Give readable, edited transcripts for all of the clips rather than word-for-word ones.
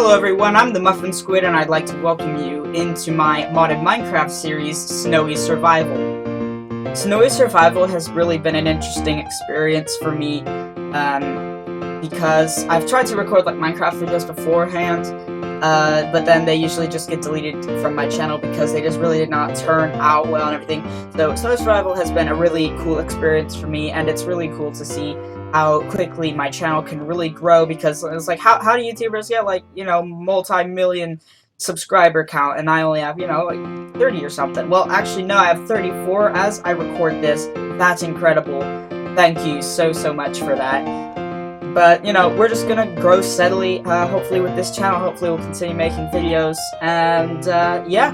Hello everyone, I'm TheMuffinSquid and I'd like to welcome you into my modded Minecraft series, Snowy Survival. Snowy Survival has really been an interesting experience for me, because I've tried to record like Minecraft videos beforehand, but then they usually just get deleted from my channel because they just really did not turn out well and everything. So Snowy Survival has been a really cool experience for me, and it's really cool to see how quickly my channel can really grow, because it's like, how do YouTubers get like, multi-million subscriber count and I only have, like 30 or something? Well, actually no, I have 34 as I record this. That's incredible. Thank you so much for that. But, we're just gonna grow steadily, hopefully with this channel. Hopefully we'll continue making videos, and, yeah.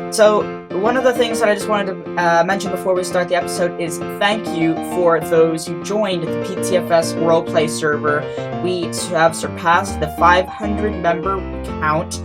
So, one of the things that I just wanted to mention before we start the episode is thank you for those who joined the PTFS roleplay server. We have surpassed the 500 member count,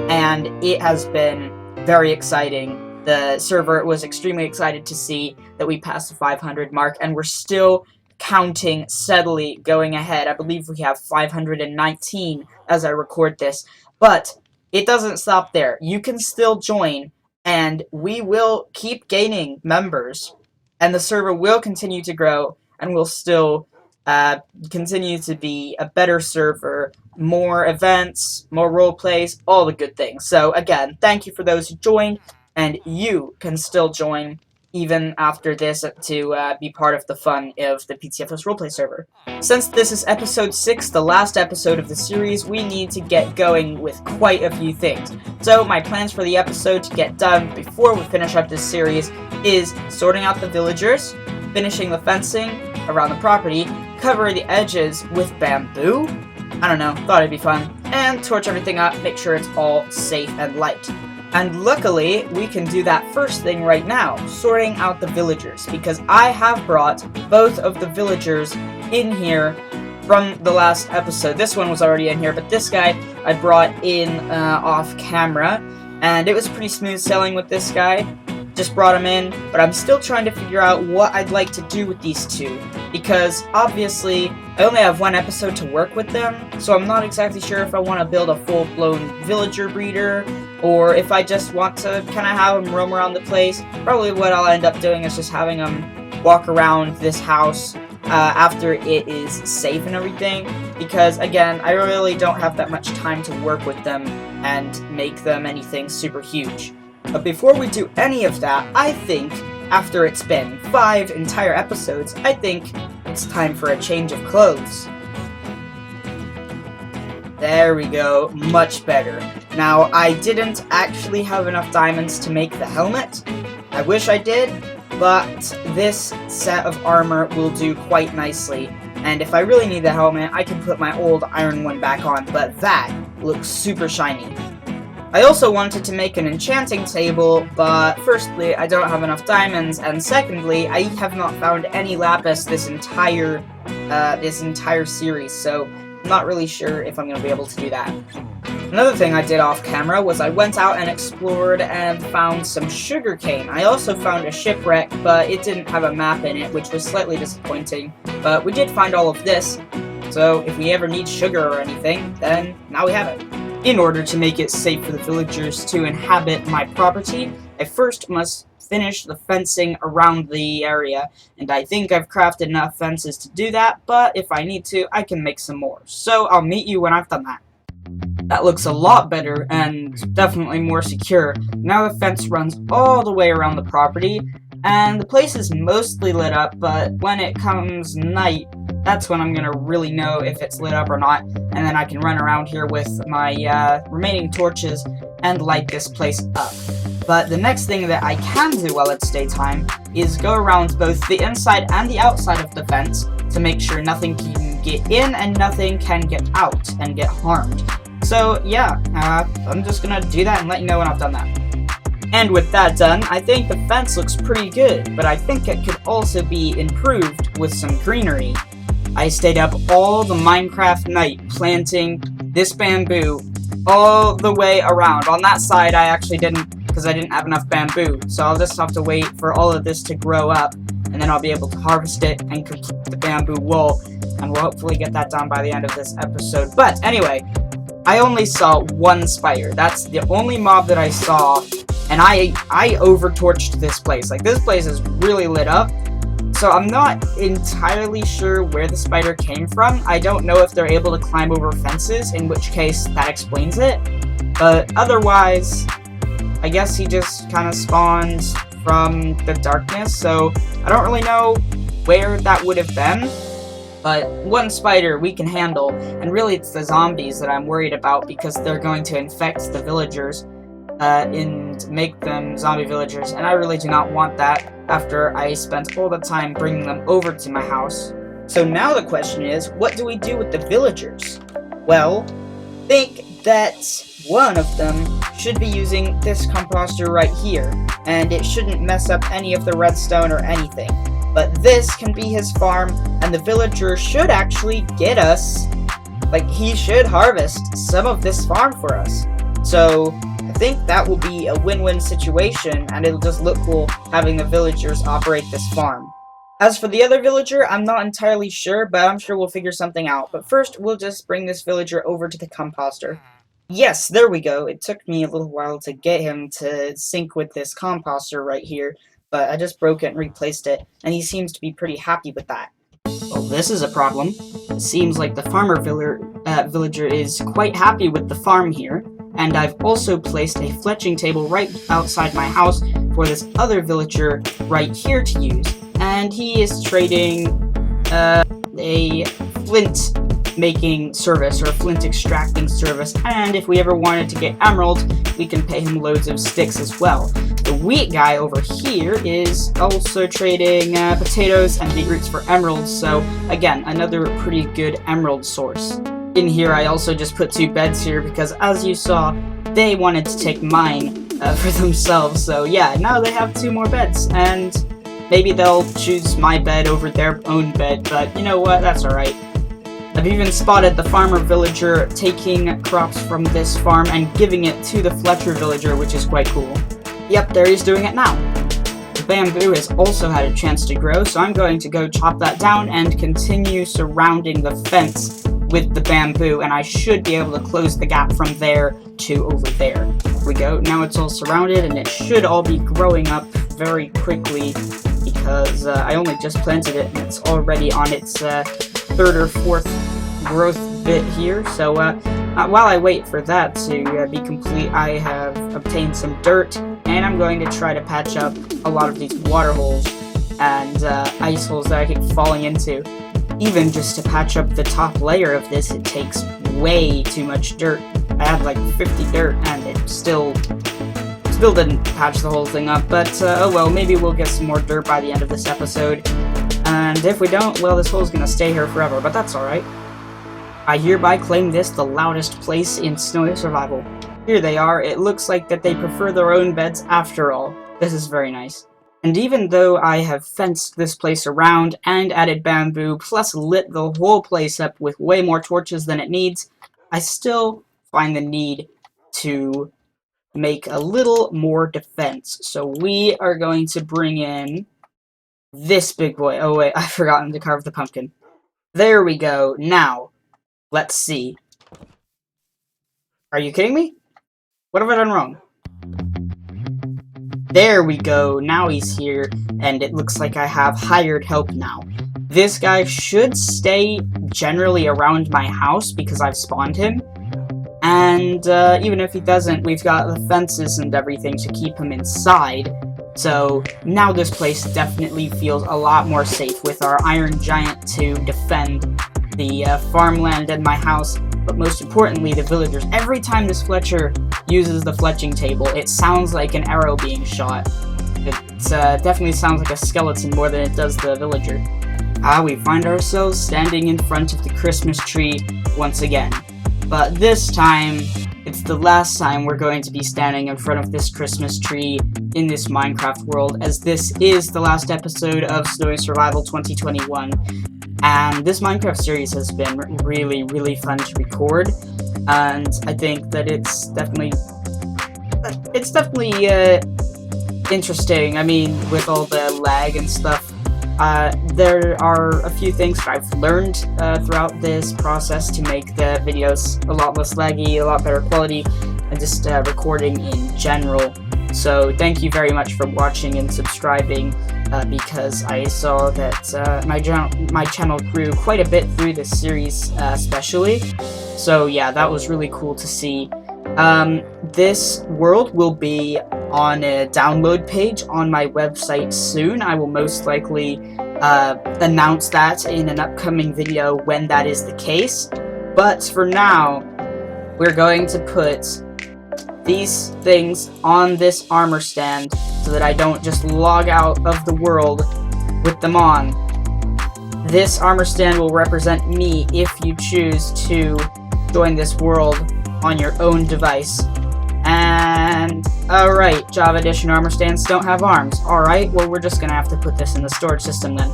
and it has been very exciting. The server was extremely excited to see that we passed the 500 mark, and we're still counting steadily going ahead. I believe we have 519 as I record this, but it doesn't stop there. You can still join, and we will keep gaining members, and the server will continue to grow, and will still continue to be a better server, more events, more role plays, all the good things. So again, thank you for those who joined, and you can still join even after this to be part of the fun of the PTFS roleplay server. Since this is episode 6, the last episode of the series, we need to get going with quite a few things. So my plans for the episode to get done before we finish up this series is sorting out the villagers, finishing the fencing around the property, cover the edges with bamboo, I don't know, thought it'd be fun, and torch everything up, make sure it's all safe and light. And luckily, we can do that first thing right now, sorting out the villagers, because I have brought both of the villagers in here from the last episode. This one was already in here, but this guy I brought in off camera, and it was pretty smooth sailing with this guy. Just brought him in, but I'm still trying to figure out what I'd like to do with these two, because obviously I only have one episode to work with them, so I'm not exactly sure if I want to build a full-blown villager breeder, or if I just want to kind of have them roam around the place. Probably what I'll end up doing is just having them walk around this house after it is safe and everything, because again, I really don't have that much time to work with them and make them anything super huge. But before we do any of that, I think, after it's been 5 entire episodes, I think it's time for a change of clothes. There we go, much better. Now, I didn't actually have enough diamonds to make the helmet. I wish I did, but this set of armor will do quite nicely. And if I really need the helmet, I can put my old iron one back on, but that looks super shiny. I also wanted to make an enchanting table, but firstly, I don't have enough diamonds, and secondly, I have not found any lapis this entire series, so I'm not really sure if I'm going to be able to do that. Another thing I did off camera was I went out and explored and found some sugarcane. I also found a shipwreck, but it didn't have a map in it, which was slightly disappointing, but we did find all of this, so if we ever need sugar or anything, then now we have it. In order to make it safe for the villagers to inhabit my property, I first must finish the fencing around the area, and I think I've crafted enough fences to do that, but if I need to, I can make some more. So I'll meet you when I've done that. That looks a lot better, and definitely more secure. Now the fence runs all the way around the property, and the place is mostly lit up, but when it comes night, that's when I'm going to really know if it's lit up or not, and then I can run around here with my remaining torches and light this place up. But the next thing that I can do while it's daytime is go around both the inside and the outside of the fence to make sure nothing can get in and nothing can get out and get harmed. So yeah, I'm just going to do that and let you know when I've done that. And with that done, I think the fence looks pretty good, but I think it could also be improved with some greenery. I stayed up all the Minecraft night planting this bamboo all the way around. On that side, I actually didn't, because I didn't have enough bamboo, so I'll just have to wait for all of this to grow up, and then I'll be able to harvest it and complete the bamboo wool, and we'll hopefully get that done by the end of this episode. But anyway, I only saw one spider. That's the only mob that I saw, and I over-torched this place. Like, this place is really lit up, so I'm not entirely sure where the spider came from. I don't know if they're able to climb over fences, in which case that explains it. But otherwise, I guess he just kind of spawns from the darkness, so I don't really know where that would have been. But one spider we can handle, and really it's the zombies that I'm worried about because they're going to infect the villagers and make them zombie villagers, and I really do not want that after I spent all the time bringing them over to my house. So now the question is, what do we do with the villagers? Well, think that one of them should be using this composter right here, and it shouldn't mess up any of the redstone or anything. But this can be his farm, and the villager should actually get us, like, he should harvest some of this farm for us. So I think that will be a win-win situation, and it'll just look cool having the villagers operate this farm. As for the other villager, I'm not entirely sure, but I'm sure we'll figure something out. But first, we'll just bring this villager over to the composter. Yes, there we go. It took me a little while to get him to sync with this composter right here, but I just broke it and replaced it, and he seems to be pretty happy with that. Well, this is a problem. It seems like the farmer villager is quite happy with the farm here, and I've also placed a fletching table right outside my house for this other villager right here to use, and he is trading a flint making service or a flint extracting service, and if we ever wanted to get emeralds, we can pay him loads of sticks as well. The wheat guy over here is also trading potatoes and beetroots for emeralds, so again, another pretty good emerald source. In here, I also just put 2 beds here because, as you saw, they wanted to take mine for themselves, so yeah, now they have 2 more beds, and maybe they'll choose my bed over their own bed, but you know what, that's alright. I've even spotted the farmer villager taking crops from this farm and giving it to the Fletcher villager, which is quite cool. Yep, there he's doing it now. The bamboo has also had a chance to grow, so I'm going to go chop that down and continue surrounding the fence with the bamboo, and I should be able to close the gap from there to over there. There we go, now it's all surrounded, and it should all be growing up very quickly because I only just planted it and it's already on its 3rd or 4th growth bit here. So while I wait for that to be complete, I have obtained some dirt, and I'm going to try to patch up a lot of these water holes and ice holes that I keep falling into. Even just to patch up the top layer of this, it takes way too much dirt. I had like 50 dirt, and it still didn't patch the whole thing up, but oh well, maybe we'll get some more dirt by the end of this episode. And if we don't, well, this hole's gonna stay here forever, but that's alright. I hereby claim this the loudest place in Snowy Survival. Here they are. It looks like that they prefer their own beds after all. This is very nice. And even though I have fenced this place around and added bamboo, plus lit the whole place up with way more torches than it needs, I still find the need to make a little more defense. So we are going to bring in this big boy. Oh wait, I've forgotten to carve the pumpkin. There we go. Now, let's see. Are you kidding me? What have I done wrong? There we go. Now he's here, and it looks like I have hired help now. This guy should stay generally around my house because I've spawned him. And even if he doesn't, we've got the fences and everything to keep him inside. So now this place definitely feels a lot more safe with our iron giant to defend the farmland and my house, but most importantly the villagers. Every time this Fletcher uses the fletching table, it sounds like an arrow being shot. It definitely sounds like a skeleton more than it does the villager. We find ourselves standing in front of the Christmas tree once again. But this time, it's the last time we're going to be standing in front of this Christmas tree in this Minecraft world, as this is the last episode of Snowy Survival 2021. And this Minecraft series has been really, really fun to record, and I think that it's definitely interesting. I mean, with all the lag and stuff, There are a few things that I've learned throughout this process to make the videos a lot less laggy, a lot better quality, and just recording in general. So thank you very much for watching and subscribing, because I saw that my channel grew quite a bit through this series, especially. So yeah, that was really cool to see. This world will be on a download page on my website soon. I will most likely announce that in an upcoming video when that is the case. But for now, we're going to put these things on this armor stand so that I don't just log out of the world with them on. This armor stand will represent me if you choose to join this world on your own device. And alright, Java Edition armor stands don't have arms. Alright, well, we're just gonna have to put this in the storage system then.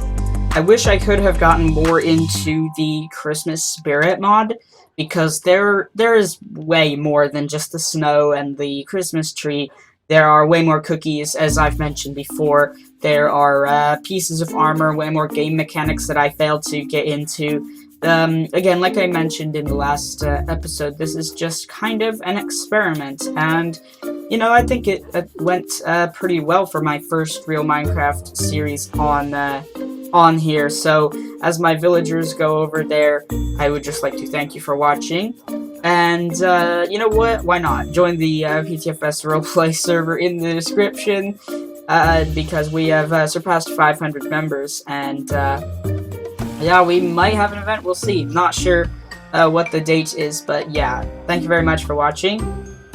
I wish I could have gotten more into the Christmas spirit mod, because there is way more than just the snow and the Christmas tree. There are way more cookies, as I've mentioned before. There are pieces of armor, way more game mechanics that I failed to get into. Again, like I mentioned in the last episode, this is just kind of an experiment, and, you know, I think it went pretty well for my first real Minecraft series on here. So, as my villagers go over there, I would just like to thank you for watching, and, you know what, why not? Join the PTFS roleplay server in the description, because we have surpassed 500 members, and, yeah, we might have an event, we'll see. Not sure what the date is, but yeah, thank you very much for watching,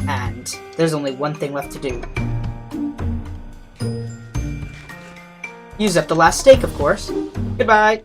and there's only one thing left to do. Use up the last steak, of course. Goodbye!